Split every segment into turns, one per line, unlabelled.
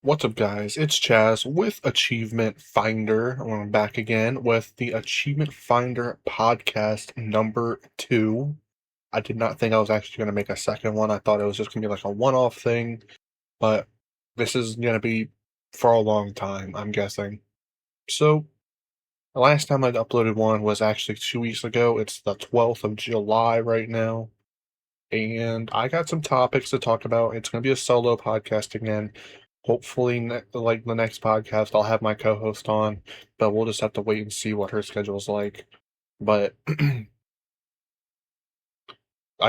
What's up, guys? It's Chaz with Achievement Finder. I'm back again with the Achievement Finder podcast number 2. I did not think I was actually going to make a second one. I thought it was just going to be like a one-off thing, but this is going to be for a long time, I'm guessing. So, the last time I uploaded one was actually 2 weeks ago. It's the 12th of July right now, and I got some topics to talk about. It's going to be a solo podcast again. Hopefully, like the next podcast, I'll have my co-host on, but we'll just have to wait and see what her schedule's like. But I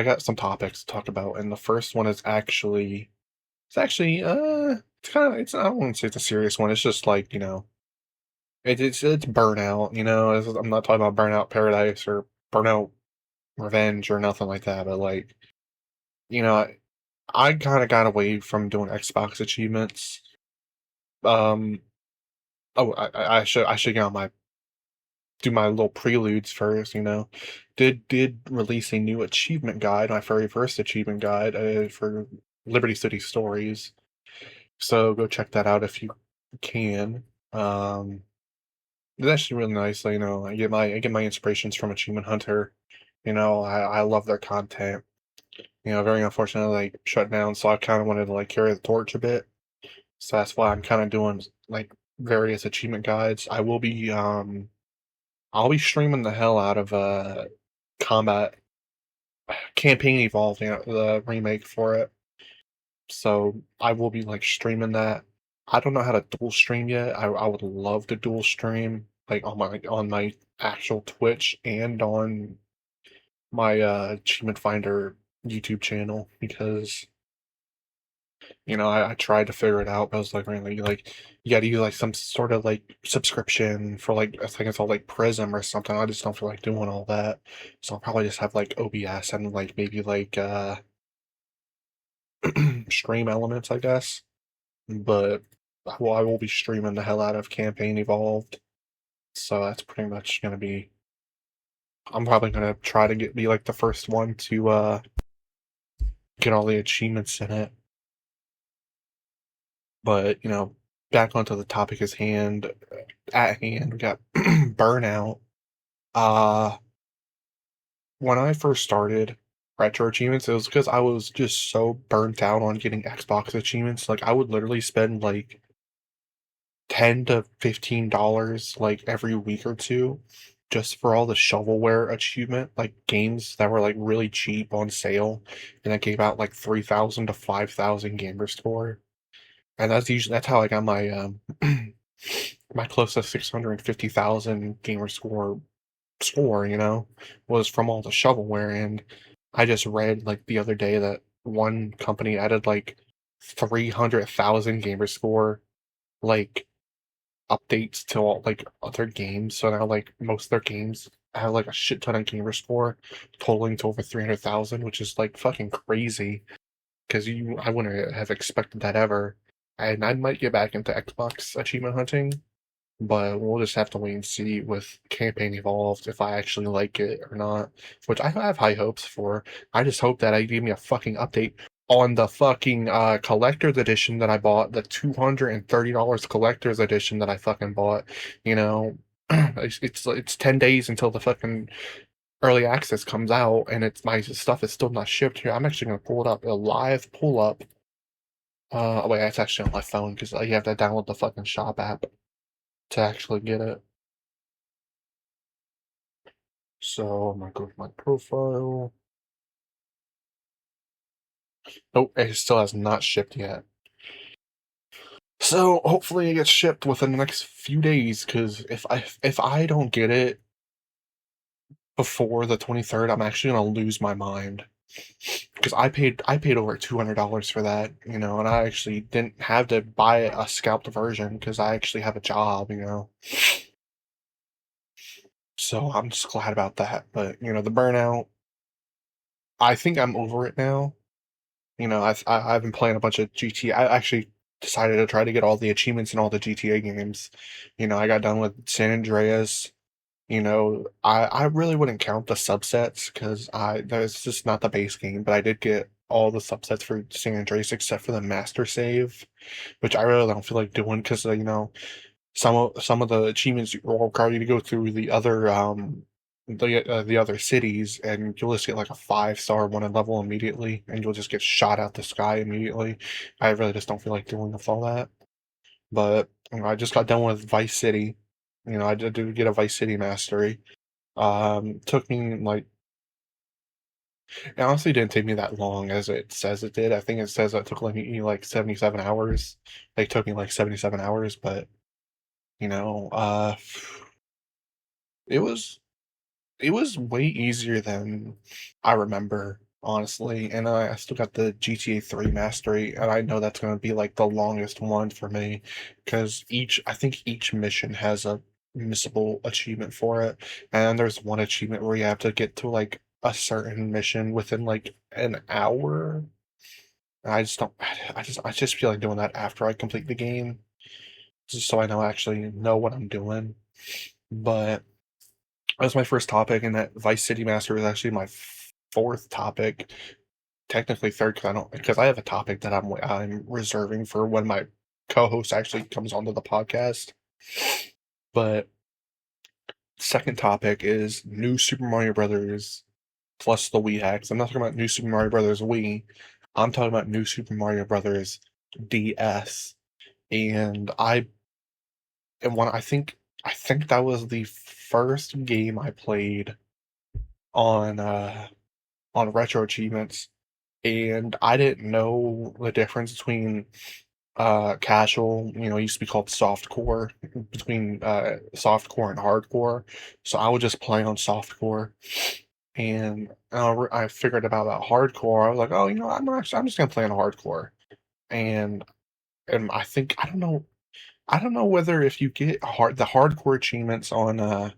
got some topics to talk about, and the first one is it's kind of, I don't want to say it's a serious one. It's just like, it's Burnout. I'm not talking about Burnout Paradise or Burnout Revenge or nothing like that, but like, you know, I kind of got away from doing Xbox achievements. Um, I should get on my do my little preludes first. Did release a new achievement guide, my very first achievement guide for Liberty City Stories. So go check that out if you can. It's actually really nice. I get my inspirations from Achievement Hunter. I love their content. Very unfortunately, like shut down. So I kind of wanted to like carry the torch a bit. So that's why I'm kind of doing like various achievement guides. I'll be streaming the hell out of Combat Campaign Evolved, the remake for it. So I will be like streaming that. I don't know how to dual stream yet. I would love to dual stream like on my actual Twitch and on my Achievement Finder YouTube channel because I tried to figure it out, but I was like, really, like, you got to use like some sort of like subscription for like I think it's all like Prism or something. I just don't feel like doing all that, so I'll probably just have like OBS and like maybe like stream elements, I guess. But I will be streaming the hell out of Campaign Evolved, so that's pretty much gonna be. I'm probably gonna try to be like the first one to get all the achievements in it. But, back onto the topic at hand, we got Burnout. Uh, when I first started retro achievements, it was because I was just so burnt out on getting Xbox achievements. Like, I would literally spend like $10 to $15 like every week or two just for all the shovelware achievement, like games that were like really cheap on sale, and that gave out like 3,000 to 5,000 gamer score. And that's how I got my my close to 650,000 gamer score, was from all the shovelware. And I just read like the other day that one company added like 300,000 gamer score like updates to all like other games. So now like most of their games have like a shit ton of gamer score totaling to over 300,000, which is like fucking crazy because I wouldn't have expected that ever. And I might get back into Xbox achievement hunting, but we'll just have to wait and see with Campaign Evolved if I actually like it or not, which I have high hopes for. I just hope that it gave me a fucking update on the fucking collector's edition that I bought, the $230 collector's edition that I fucking bought. You know, it's 10 days until the fucking early access comes out, and it's my stuff is still not shipped here. I'm actually gonna pull it up, a live pull up. Oh wait, it's actually on my phone because you have to download the fucking shop app to actually get it. So I'm gonna go to my profile. Nope, it still has not shipped yet. So hopefully it gets shipped within the next few days. Because if I don't get it before the 23rd, I'm actually gonna lose my mind. Because I paid over $200 for that, and I actually didn't have to buy a scalped version because I actually have a job. So I'm just glad about that. But the Burnout, I think I'm over it now. I've been playing a bunch of GTA. I actually decided to try to get all the achievements in all the GTA games. I got done with San Andreas. I really wouldn't count the subsets because I that's just not the base game. But I did get all the subsets for San Andreas except for the master save, which I really don't feel like doing because some of the achievements will require you to go through the other cities, and you'll just get like a 5-star one level immediately, and you'll just get shot out the sky immediately. I really just don't feel like dealing with all that. But I just got done with Vice City. I did get a Vice City mastery. Took me like it honestly didn't take me that long as it says it did. I think it says it took like 77 hours. Like took me like 77 hours, but you know, uh, it was it was way easier than I remember, honestly. And I still got the GTA 3 mastery, and I know that's gonna be like the longest one for me because I think each mission has a missable achievement for it, and there's one achievement where you have to get to like a certain mission within like an hour. And I just don't. I just feel like doing that after I complete the game, just so I actually know what I'm doing. But that was my first topic, and that Vice City Master is actually my fourth topic. Technically third because I have a topic that I'm reserving for when my co-host actually comes onto the podcast. But second topic is New Super Mario Brothers plus the Wii hacks. I'm not talking about New Super Mario Brothers Wii. I'm talking about New Super Mario Brothers DS. And I think that was the first game I played on retro achievements, and I didn't know the difference between casual, it used to be called softcore, between softcore and hardcore. So I would just play on softcore, and I figured about hardcore. I was like, oh, I'm just gonna play on hardcore, and I don't know whether if you get the hardcore achievements on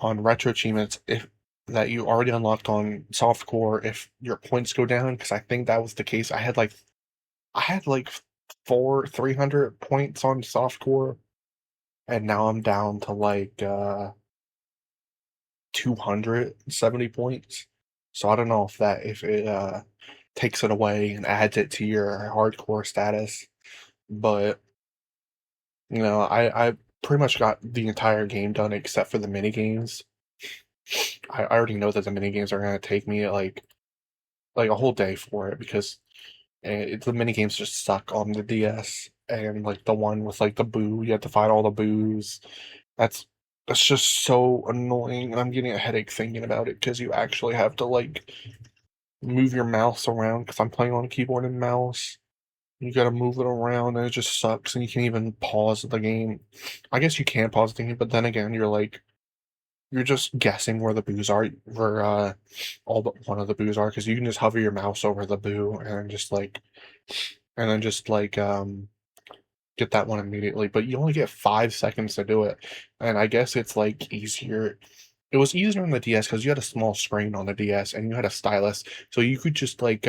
retro achievements, if that you already unlocked on softcore, if your points go down, because I think that was the case. I had like 300 points on softcore, and now I'm down to like 270 points. So I don't know if it takes it away and adds it to your hardcore status. But I pretty much got the entire game done except for the mini games. I already know that the mini games are gonna take me like a whole day for it because the mini games just suck on the DS, and like the one with like the boo, you have to fight all the boos. That's that's just so annoying, and I'm getting a headache thinking about it because you actually have to like move your mouse around because I'm playing on a keyboard and mouse. You gotta move it around, and it just sucks, and you can't even pause the game. I guess you can pause the game, but then again, you're just guessing where the boos are, where all but one of the boos are, because you can just hover your mouse over the boo and then just like get that one immediately. But you only get 5 seconds to do it, and I guess it's like easier. It was easier on the DS because you had a small screen on the DS and you had a stylus, so you could just like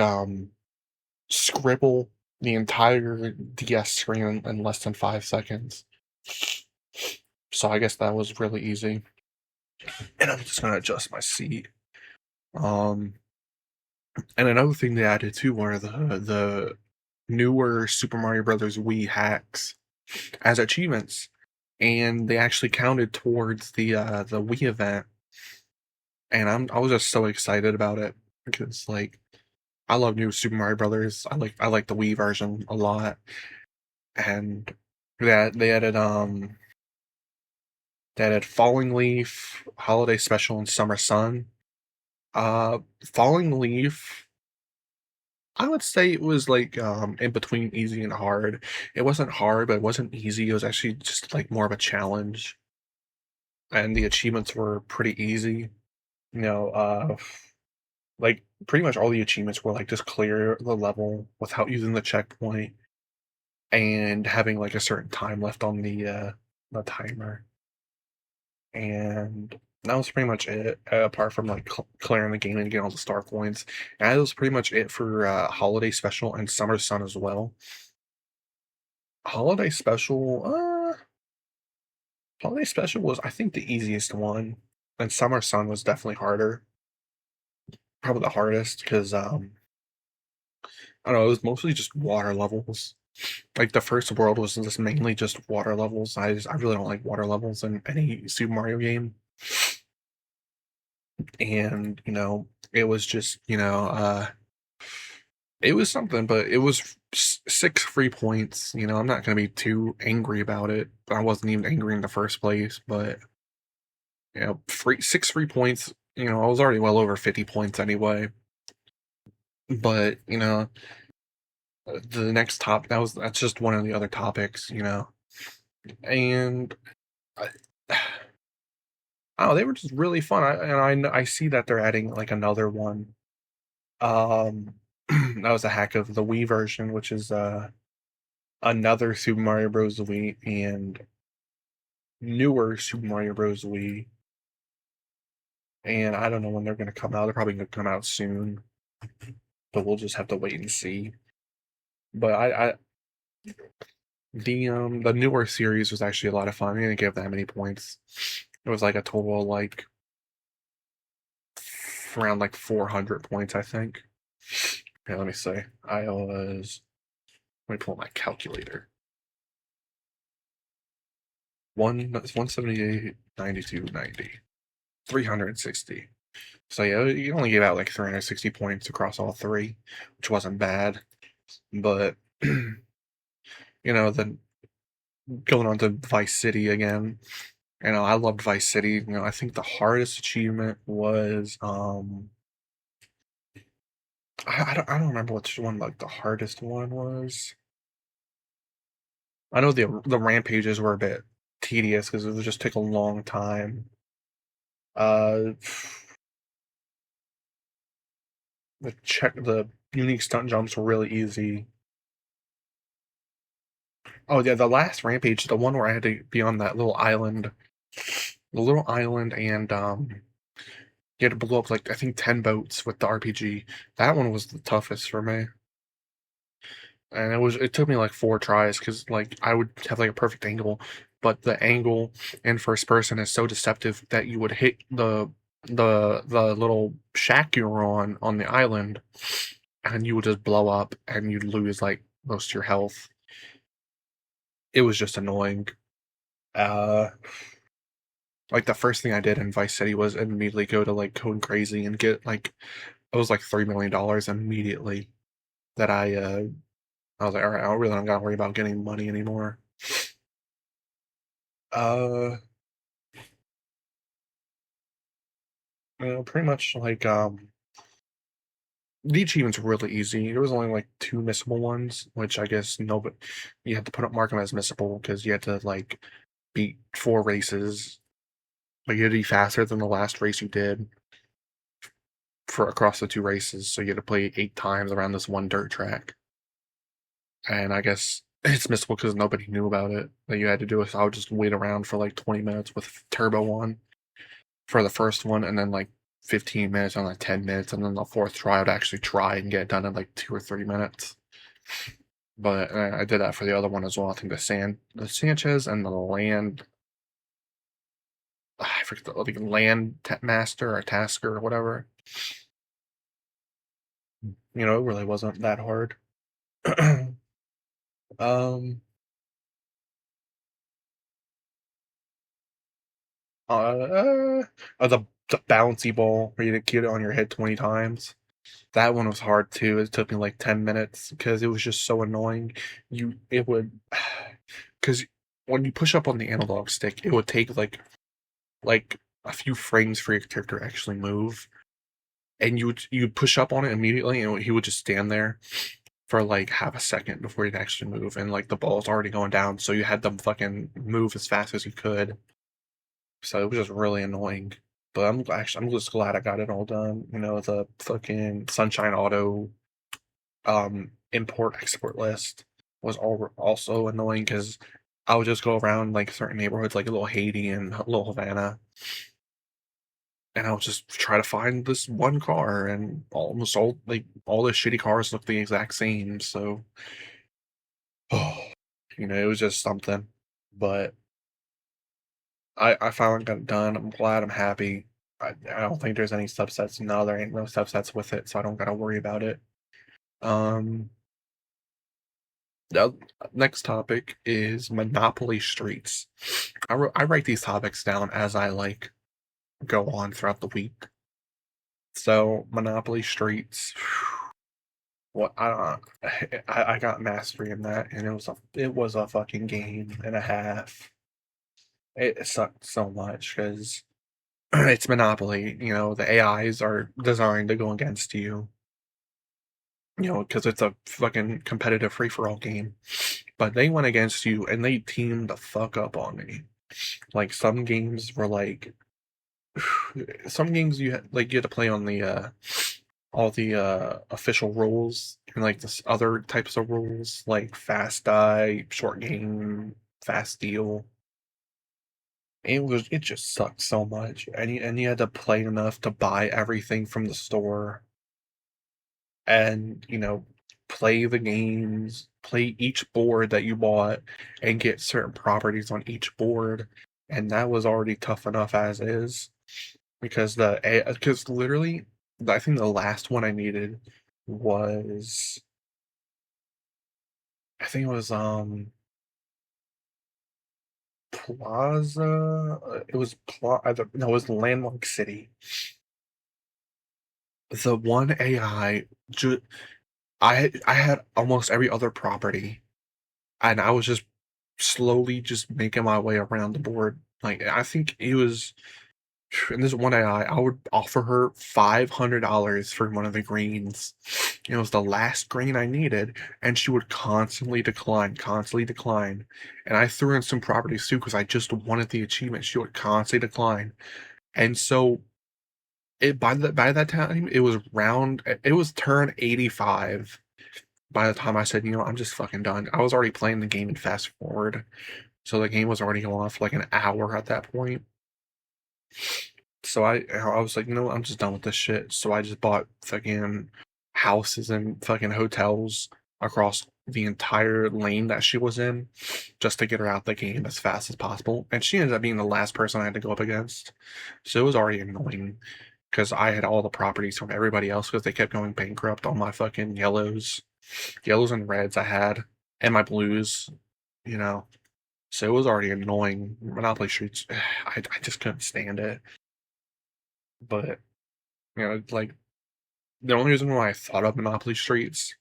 scribble the entire DS screen in less than 5 seconds. So I guess that was really easy. And I'm just gonna adjust my seat. Um, and another thing they added too were the newer Super Mario Brothers Wii hacks as achievements, and they actually counted towards the Wii event. And I was just so excited about it because like I love new Super Mario Brothers. I like the Wii version a lot, and they added Falling Leaf, Holiday Special, and Summer Sun. Falling Leaf, I would say it was like in between easy and hard. It wasn't hard, but it wasn't easy. It was actually just like more of a challenge, and the achievements were pretty easy. You know, like pretty much all the achievements were like just clear the level without using the checkpoint and having like a certain time left on the timer. And that was pretty much it, apart from like clearing the game and getting all the star coins. And that was pretty much it for Holiday Special and Summer Sun as well. Holiday Special, Holiday Special was, I think, the easiest one, and Summer Sun was definitely harder. Probably the hardest because I don't know, it was mostly just water levels. Like the first world was just mainly just water levels. I really don't like water levels in any Super Mario game. And, it was just, it was something, but it was 6 free points. I'm not going to be too angry about it. I wasn't even angry in the first place, but, 6 free points. I was already well over 50 points anyway. But, the next that's just one of the other topics. And oh, they were just really fun. I see that they're adding like another one. That was a hack of the Wii version, which is another Super Mario Bros. Wii and newer Super Mario Bros. Wii. And I don't know when they're going to come out. They're probably going to come out soon, but we'll just have to wait and see. But the newer series was actually a lot of fun. I didn't give that many points. It was like a total like around like 400 points, I think. Okay, let me see. Let me pull my calculator. 178, 92, 90, 360. So yeah, you only gave out like 360 points across all three, which wasn't bad. But then going on to Vice City again. I loved Vice City. I think the hardest achievement was I don't remember which one like the hardest one was. I know the rampages were a bit tedious because it would just take a long time. Uh, the unique stunt jumps were really easy. Oh yeah, the last rampage, the one where I had to be on that little island, and you had to blow up like I think 10 boats with the RPG. That one was the toughest for me. And it took me like 4 tries because like I would have like a perfect angle, but the angle in first person is so deceptive that you would hit the little shack you were on the island, and you would just blow up and you'd lose like most of your health. It was just annoying. Uh, like the first thing I did in Vice City was immediately go to like Code Crazy and get like it was like $3 million immediately. That I was like, all right, I really don't gotta worry about getting money anymore. Uh, pretty much like the achievements were really easy. There was only like 2 missable ones, which I guess nobody you had to mark them as missable because you had to like beat 4 races. Like you had to be faster than the last race you did for across the 2 races. So you had to play 8 times around this one dirt track. And I guess it's missable because nobody knew about it that you had to do it. So I would just wait around for like 20 minutes with Turbo on for the first one, and then like 15 minutes and like 10 minutes, and then the fourth try I would actually try and get it done in like 2 or 3 minutes. But I did that for the other one as well. I think the Sanchez and the land. I forget the like land master or tasker or whatever. It really wasn't that hard. um, the bouncy ball where you get it on your head 20 times. That one was hard too. It took me like 10 minutes because it was just so annoying. It would, because when you push up on the analog stick, it would take like a few frames for your character to actually move, and you'd push up on it immediately, and he would just stand there for like half a second before he'd actually move, and like the ball's already going down, so you had them fucking move as fast as you could. So it was just really annoying. But I'm just glad I got it all done. The fucking Sunshine Auto import export list was also annoying because I would just go around like certain neighborhoods like Little Haiti and Little Havana, and I would just try to find this one car, and almost all the shitty cars look the exact same. So, it was just something. But I finally got it done. I'm glad. I'm happy. I don't think there's any subsets. No, there ain't no subsets with it, so I don't gotta worry about it. Um, the next topic is Monopoly Streets. I write these topics down as I like go on throughout the week. So Monopoly Streets, what I got mastery in that, and it was a fucking game and a half. It sucked so much because it's Monopoly. You know, the AIs are designed to go against you. You know, because it's a fucking competitive free for all game. But they went against you and they teamed the fuck up on me. Like some games were like, some games you had to play on the all the official rules and like this other types of rules like fast die, short game, fast deal. It just sucked so much, and you had to play enough to buy everything from the store, and play the games, play each board that you bought, and get certain properties on each board, and that was already tough enough as is because literally I think the last one I needed was I think it was Plaza. It was no, it was Landmark City. The one AI, I had almost every other property, and I was just slowly just making my way around the board. Like I think it was, and this one I would offer her $500 for one of the greens. It was the last green I needed, and she would constantly decline, constantly decline. And I threw in some properties too because I just wanted the achievement. She would constantly decline, and so by that time it was turn 85. By the time I said, I'm just fucking done. I was already playing the game in fast forward, so the game was already going on for like an hour at that point. So I was like, I'm just done with this shit. So I just bought fucking houses and fucking hotels across the entire lane that she was in just to get her out the game as fast as possible. And she ended up being the last person I had to go up against. So it was already annoying because I had all the properties from everybody else because they kept going bankrupt on my fucking yellows and reds I had, and my blues, you know. So it was already annoying. Monopoly Streets, I just couldn't stand it. But like the only reason why I thought of Monopoly Streets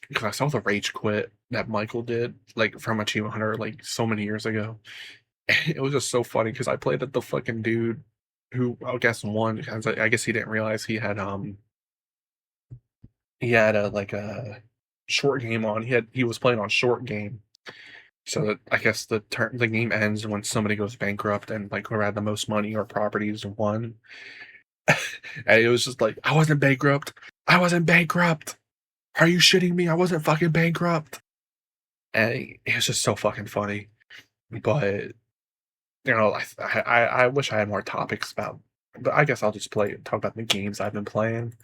because I saw the rage quit that Michael did, like from Achievement Hunter, like so many years ago. It was just so funny because I played at the fucking dude who I guess won because I guess he didn't realize he had a like a short game on. He was playing on short game. So that I guess the game ends when somebody goes bankrupt and like whoever had the most money or properties won. And it was just like, I wasn't bankrupt. I wasn't bankrupt. Are you shitting me? I wasn't fucking bankrupt. And it was just so fucking funny. But I wish I had more topics about. But I guess I'll just talk about the games I've been playing.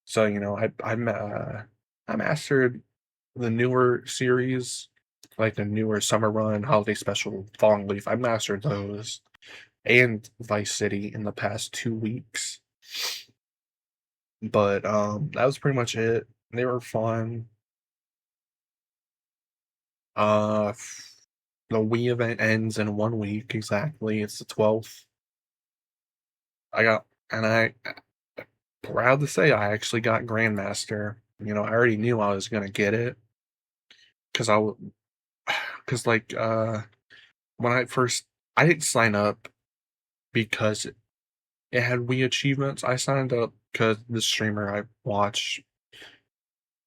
So I mastered the newer series, like the newer Summer Run, Holiday Special, Falling Leaf. I mastered those and Vice City in the past 2 weeks. But that was pretty much it. They were fun. Uh, the Wii event ends in 1 week exactly. It's the 12th. I got, and I proud to say I actually got Grandmaster. I already knew I was gonna get it because because like when I didn't sign up because it had Wii achievements. I signed up because the streamer I watch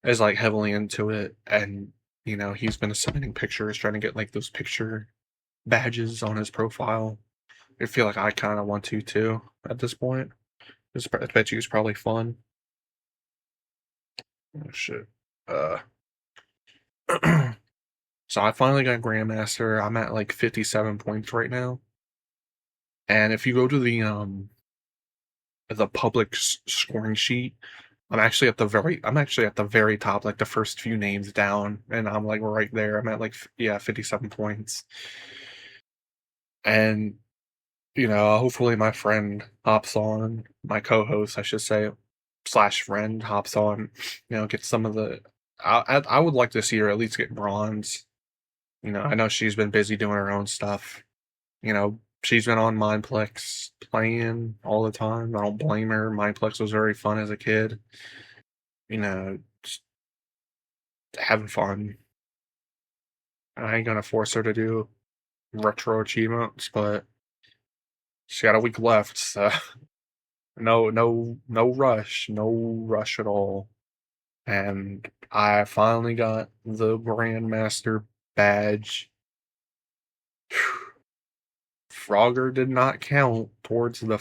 is like heavily into it, and he's been submitting pictures, trying to get like those picture badges on his profile. I feel like I kind of want to too at this point. I bet you it's probably fun. Oh, shit. Uh, so I finally got Grandmaster. I'm at like 57 points right now. And if you go to the public scoring sheet, I'm actually at the very top, like the first few names down, and I'm like right there. I'm at like 57 points. And hopefully my friend hops on, my co-host, I should say, slash friend hops on, gets some of the I would like to see her at least get bronze. I know she's been busy doing her own stuff. She's been on Mindplex playing all the time. I don't blame her. Mindplex was very fun as a kid. Just having fun. I ain't gonna force her to do retro achievements, but she got a week left, so no rush, no rush at all. And I finally got the Grandmaster badge. Frogger did not count towards the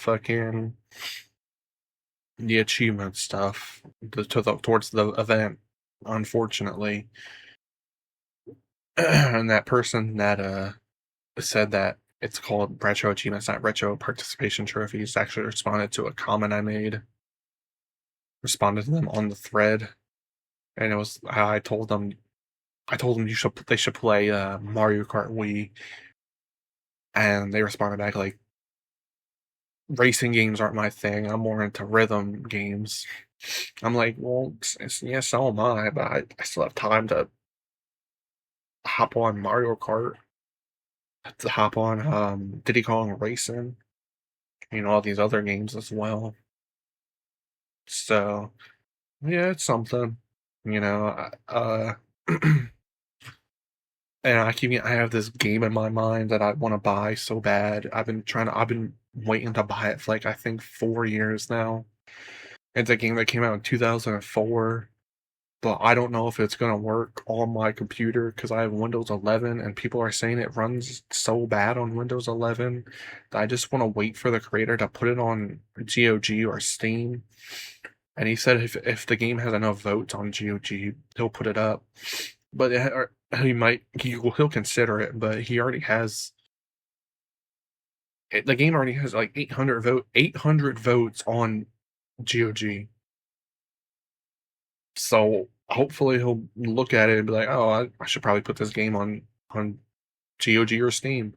achievement stuff towards the event, unfortunately. And that person that said that it's called retro achievements, not retro participation trophies, actually responded to a comment I made. Responded to them on the thread, and it was I told them they should play Mario Kart Wii, and they responded back like, racing games aren't my thing. I'm more into rhythm games. I'm like, well, yeah, so am I, but I still have time to hop on Mario Kart, to hop on Diddy Kong Racing, all these other games as well. So, yeah, it's something, you know. And I have this game in my mind that I want to buy so bad. I've been waiting to buy it for like I think 4 years now. It's a game that came out in 2004, but I don't know if it's gonna work on my computer because I have Windows 11, and people are saying it runs so bad on Windows 11 that I just want to wait for the creator to put it on GOG or Steam. And he said if the game has enough votes on GOG, he'll put it up. But he'll consider it. But the game already has like 800 votes on GOG. So hopefully he'll look at it and be like, oh, I should probably put this game on GOG or Steam.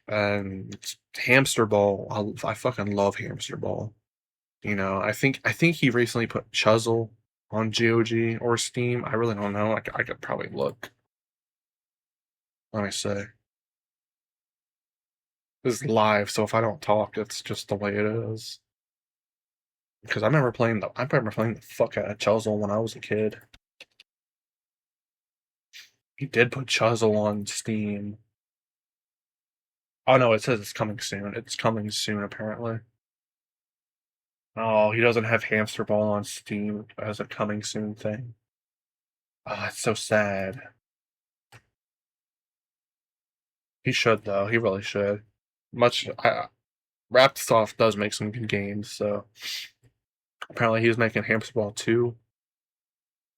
And it's Hamsterball. I fucking love Hamsterball. I think he recently put Chuzzle on GOG or Steam. I really don't know. I could probably look. Let me see. This is live, so if I don't talk, it's just the way it is. Because I remember playing the fuck out of Chuzzle when I was a kid. He did put Chuzzle on Steam. Oh no, it says it's coming soon. It's coming soon, apparently. Oh, he doesn't have Hamsterball on Steam as a coming soon thing. Ah, it's so sad. He should though. He really should. Wrapped Soft does make some good games, so apparently he's making Hamsterball 2,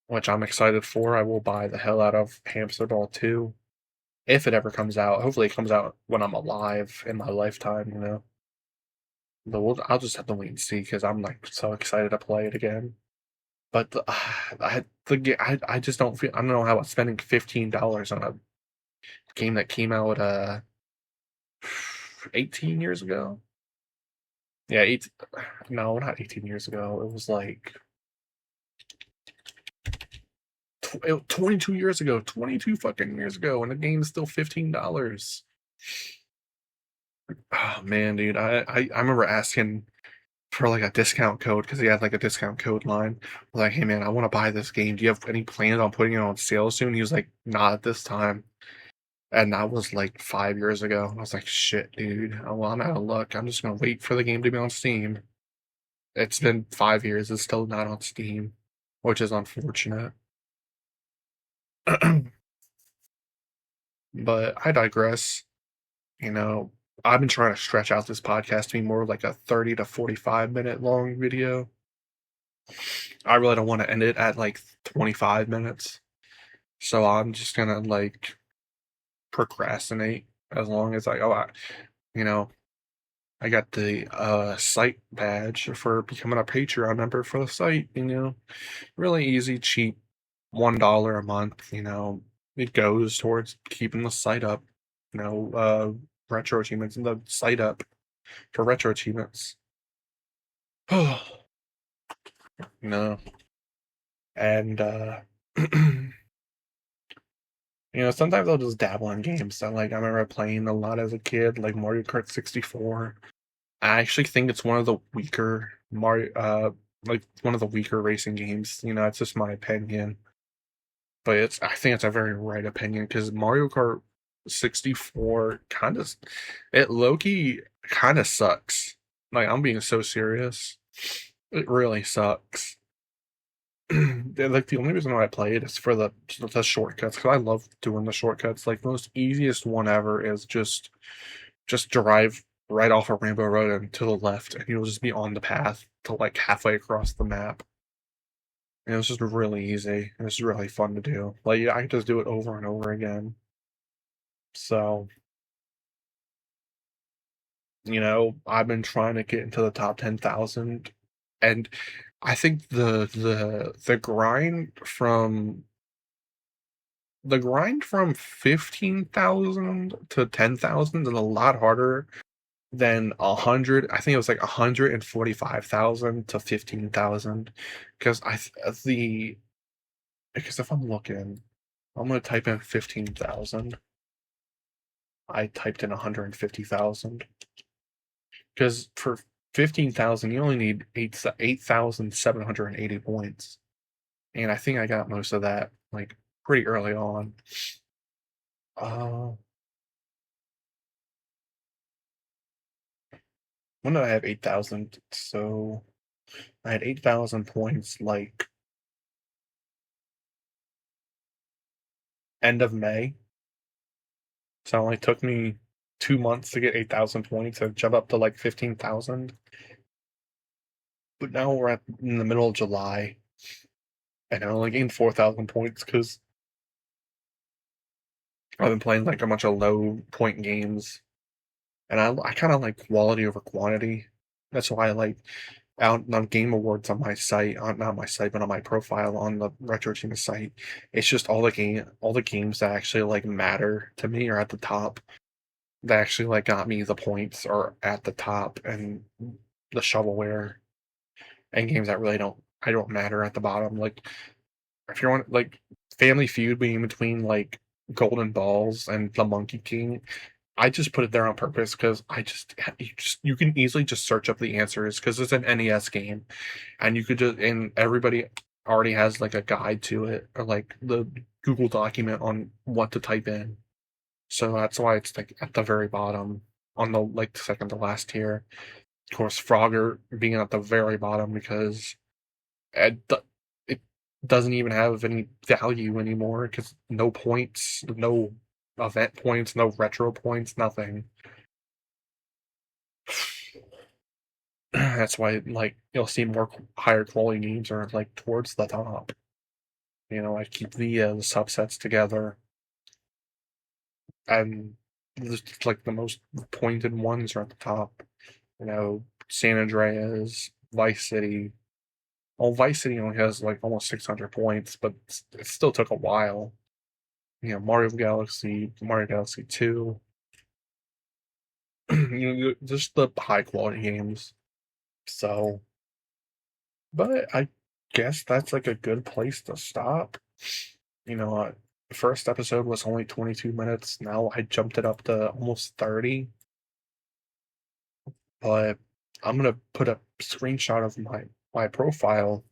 which I'm excited for. I will buy the hell out of Hamsterball 2 if it ever comes out. Hopefully it comes out when I'm alive in my lifetime. But I'll just have to wait and see because I'm like so excited to play it again. But I just don't feel I don't know how about spending $15 on a game that came out 18 years ago. Yeah, no, not 18 years ago. It was like 22 years ago, 22 fucking years ago, and the game's still $15. Oh man, dude, I remember asking for like a discount code because he had like a discount code line. Like, hey man, I want to buy this game. Do you have any plans on putting it on sale soon? He was like, not at this time. And that was like 5 years ago. I was like, shit, dude. Oh, well, I'm out of luck. I'm just gonna wait for the game to be on Steam. It's been 5 years. It's still not on Steam, which is unfortunate. But I digress. You know, I've been trying to stretch out this podcast to be more like a 30 to 45 minute long video. I really don't want to end it at like 25 minutes. So I'm just gonna like procrastinate as long as you know, I got the site badge for becoming a Patreon member for the site. Really easy, cheap, $1 a month. It goes towards keeping the site up. Retro achievements and the site up for retro achievements. No. And Sometimes I'll just dabble in games. So, like, I remember playing a lot as a kid, like Mario Kart 64. I actually think it's one of the weaker like one of the weaker racing games. It's just my opinion, but I think it's a very right opinion because Mario Kart 64 it low-key kind of sucks. Like, I'm being so serious. It really sucks. Like, the only reason why I play it is for the shortcuts because I love doing the shortcuts. Like, the most easiest one ever is just drive right off of Rainbow Road and to the left, and you'll just be on the path to like halfway across the map. And it was just really easy. It was really fun to do. Like, I could just do it over and over again. So, I've been trying to get into the top 10,000, and I think the grind from 15,000 to 10,000 is a lot harder than 100. I think it was like 145,000 to 15,000. Because because if I'm looking, I'm gonna type in 15,000. I typed in 150,000. Because for 15,000, you only need 8,780 points. And I think I got most of that like pretty early on. Uh, when did I have 8,000? So I had 8,000 points like end of May. So it only took me 2 months to get 8,000 points and jump up to like 15,000. But now we're in the middle of July, and I only gained 4,000 points because I've been playing like a bunch of low point games, and I kind of like quality over quantity. That's why I like out on Game Awards on my site, on not my site, but on my profile on the Retro Team site. It's just all the games that actually like matter to me are at the top. That actually like got me the points are at the top, and the shovelware and games that really don't matter at the bottom. Like, if you want like Family Feud being between like Golden Balls and the Monkey King, I just put it there on purpose because you can easily just search up the answers because it's an NES game, and you could just and everybody already has like a guide to it or like the Google document on what to type in. So that's why it's like at the very bottom on the like second to last tier. Of course, Frogger being at the very bottom because it, it doesn't even have any value anymore because no points, no event points, no retro points, nothing. That's why like you'll see more higher quality games are like towards the top. I keep the subsets together, and just like the most pointed ones are at the top. San Andreas, Vice City. Well, Vice City only has like almost 600 points, but it still took a while. Mario Galaxy 2, just the high quality games. So, but I guess that's like a good place to stop. The first episode was only 22 minutes. Now I jumped it up to almost 30. But I'm gonna put a screenshot of my profile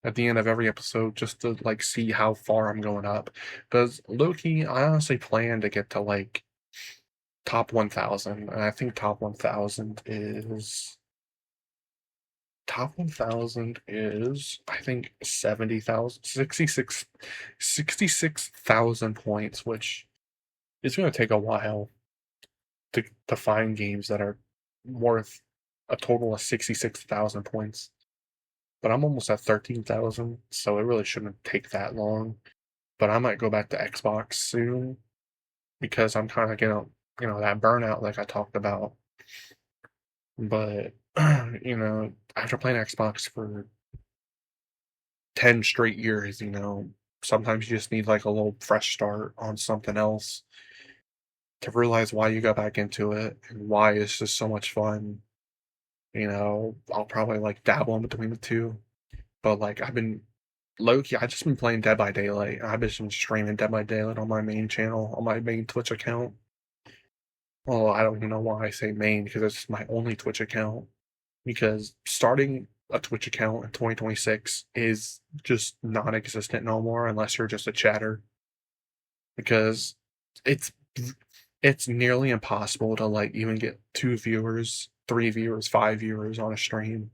at the end of every episode just to like see how far I'm going up. Because Loki, I honestly plan to get to like top 1,000, and I think top 1,000 is I think 70,000, 66,000 points, which is going to take a while to find games that are worth a total of 66,000 points. But I'm almost at 13,000, so it really shouldn't take that long. But I might go back to Xbox soon because I'm kind of getting, that burnout like I talked about. But, after playing Xbox for 10 straight years, sometimes you just need like a little fresh start on something else to realize why you got back into it and why it's just so much fun. I'll probably like dabble in between the two, but like Loki, I just been playing Dead by Daylight. I've been streaming Dead by Daylight on my main channel, on my main Twitch account. Well, I don't even know why I say main because it's my only Twitch account. Because starting a Twitch account in 2026 is just non-existent no more unless you're just a chatter. Because it's it's nearly impossible to like even get 2 viewers, 3 viewers, 5 viewers on a stream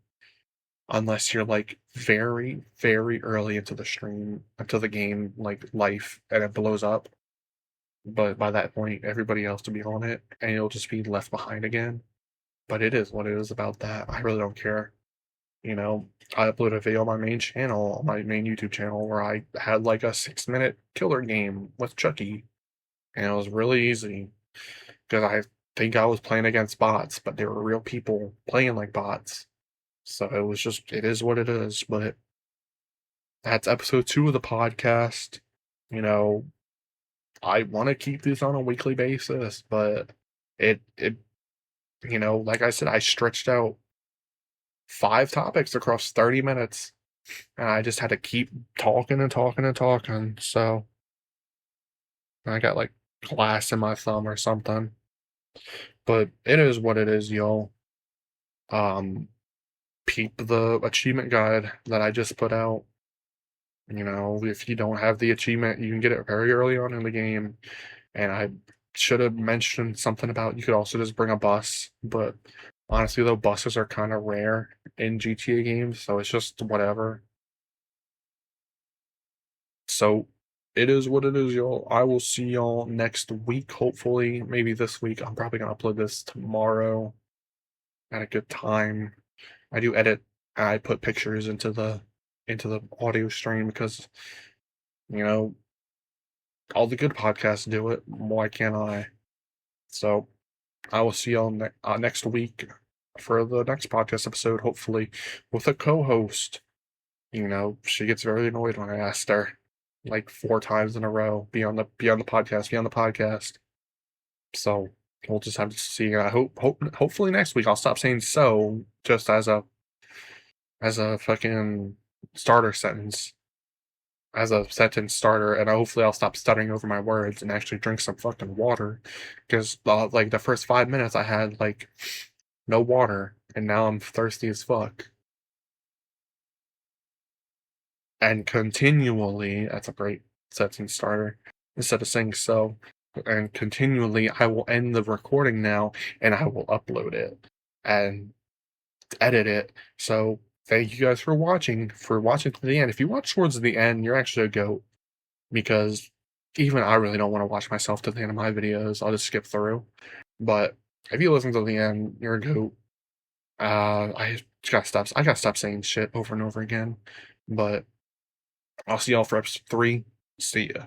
unless you're like very, very early into the stream, into the game, like life, and it blows up. But by that point, everybody else will be on it, and you'll just be left behind again. But it is what it is about that. I really don't care. You know, I uploaded a video on my main channel, on my main YouTube channel, where I had like a 6 minute killer game with Chucky, and it was really easy because I think I was playing against bots, but they were real people playing like bots. So it was just, it is what it is. But that's episode 2 of the podcast. You know, I want to keep these on a weekly basis, but it, like I said, I stretched out 5 topics across 30 minutes, and I just had to keep talking and talking and talking. So I got like glass in my thumb or something. But it is what it is, y'all. Um, Peep the achievement guide that I just put out. If you don't have the achievement, you can get it very early on in the game. And I should have mentioned something about you could also just bring a bus, but honestly, though, buses are kind of rare in GTA games, so it's just whatever. So it is what it is, y'all. I will see y'all next week, hopefully. Maybe this week. I'm probably gonna upload this tomorrow at a good time. I do edit and I put pictures into the audio stream because you know all the good podcasts do it. Why can't I? So I will see y'all next week for the next podcast episode, hopefully with a co-host. She gets very annoyed when I asked her like 4 times in a row, be on the podcast, be on the podcast. So we'll just have to see. I hopefully next week I'll stop saying so just as a fucking starter sentence, as a sentence starter, and hopefully I'll stop stuttering over my words and actually drink some fucking water, because like the first 5 minutes I had like no water, and now I'm thirsty as fuck. And continually, that's a great sentence starter, instead of saying so. And continually, I will end the recording now, and I will upload it and edit it. So thank you guys for watching to the end. If you watch towards the end, you're actually a goat, because even I really don't want to watch myself to the end of my videos. I'll just skip through. But if you listen to the end, you're a goat. I gotta stop saying shit over and over again. But I'll see y'all for episode 3. See ya.